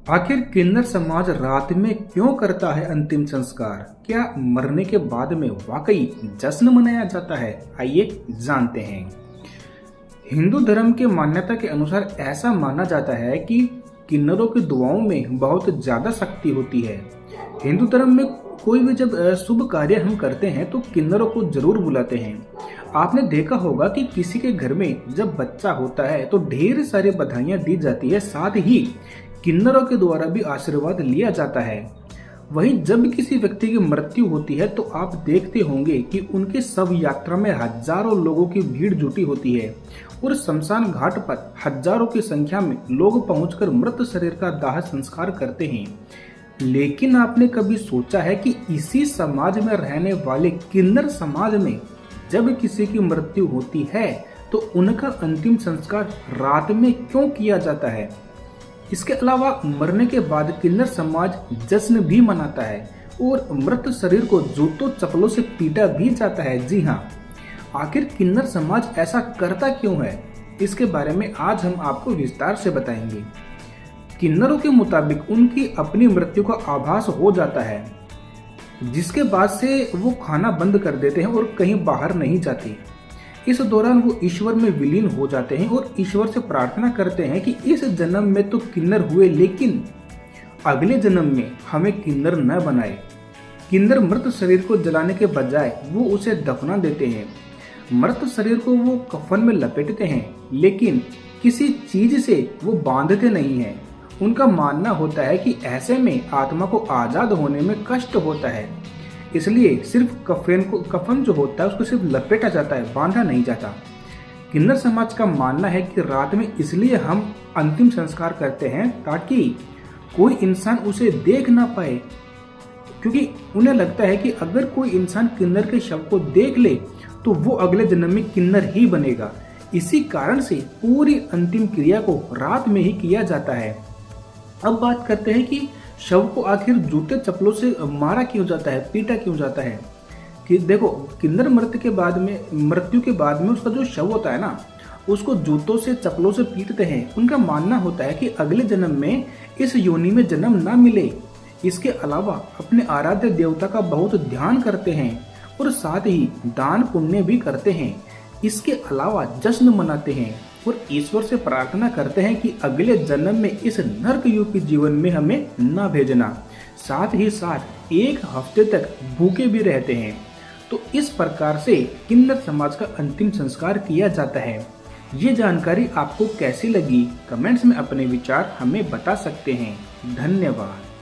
आखिर किन्नर समाज रात में क्यों करता है अंतिम संस्कार? क्या मरने के बाद में वाकई जश्न मनाया जाता है? आइए जानते हैं। हिंदू धर्म के मान्यता के अनुसार ऐसा माना जाता है कि किन्नरों की दुआओं में बहुत ज्यादा शक्ति होती है। हिंदू धर्म में कोई भी जब शुभ कार्य हम करते हैं तो किन्नरों को जरूर बुलाते हैं। आपने देखा होगा कि किसी के घर में जब बच्चा होता है तो ढेर सारी बधाइयां दी जाती है, साथ ही किन्नरों के द्वारा भी आशीर्वाद लिया जाता है। वहीं जब किसी व्यक्ति की मृत्यु होती है तो आप देखते होंगे कि उनके शव यात्रा में हजारों लोगों की भीड़ जुटी होती है और शमशान घाट पर हजारों की संख्या में लोग पहुंचकर मृत शरीर का दाह संस्कार करते हैं। लेकिन आपने कभी सोचा है कि इसी समाज में रहने वाले किन्नर समाज में जब किसी की मृत्यु होती है तो उनका अंतिम संस्कार रात में क्यों किया जाता है? इसके अलावा मरने के बाद किन्नर समाज जश्न भी मनाता है और मृत शरीर को जूतों चप्पलों से पीटा भी जाता है। जी हाँ, आखिर किन्नर समाज ऐसा करता क्यों है? इसके बारे में आज हम आपको विस्तार से बताएंगे। किन्नरों के मुताबिक उनकी अपनी मृत्यु का आभास हो जाता है, जिसके बाद से वो खाना बंद कर देते हैं और कहीं बाहर नहीं जाते। इस दौरान वो ईश्वर में विलीन हो जाते हैं और ईश्वर से प्रार्थना करते हैं कि इस जन्म में तो किन्नर हुए, लेकिन अगले जन्म में हमें किन्नर न बनाए। किन्नर मृत शरीर को जलाने के बजाय वो उसे दफना देते हैं। मृत शरीर को वो कफन में लपेटते हैं, लेकिन किसी चीज से वो बांधते नहीं हैं। उनका मानना होता है कि ऐसे में आत्मा को आजाद होने में कष्ट होता है, इसलिए सिर्फ कफन जो होता है उसको सिर्फ लपेटा जाता है, बांधा नहीं जाता। किन्नर समाज का मानना है कि रात में इसलिए हम अंतिम संस्कार करते हैं ताकि कोई इंसान उसे देख ना पाए, क्योंकि उन्हें लगता है कि अगर कोई इंसान किन्नर के शव को देख ले तो वो अगले जन्म में किन्नर ही बनेगा। इसी कारण से पूरी अंतिम क्रिया को रात में ही किया जाता है। अब बात करते हैं कि शव को आखिर जूते चप्पलों से मारा क्यों जाता है, पीटा क्यों जाता है। कि देखो, किन्नर मृत्यु के बाद में उसका जो शव होता है ना, उसको जूतों से चप्पलों से पीटते हैं। उनका मानना होता है कि अगले जन्म में इस योनि में जन्म ना मिले। इसके अलावा अपने आराध्य देवता का बहुत ध्यान करते हैं और साथ ही दान पुण्य भी करते हैं। इसके अलावा जश्न मनाते हैं और ईश्वर से प्रार्थना करते हैं कि अगले जन्म में इस नरक युग जीवन में हमें न भेजना। साथ ही साथ एक हफ्ते तक भूखे भी रहते हैं। तो इस प्रकार से किन्नर समाज का अंतिम संस्कार किया जाता है। ये जानकारी आपको कैसी लगी? कमेंट्स में अपने विचार हमें बता सकते हैं। धन्यवाद।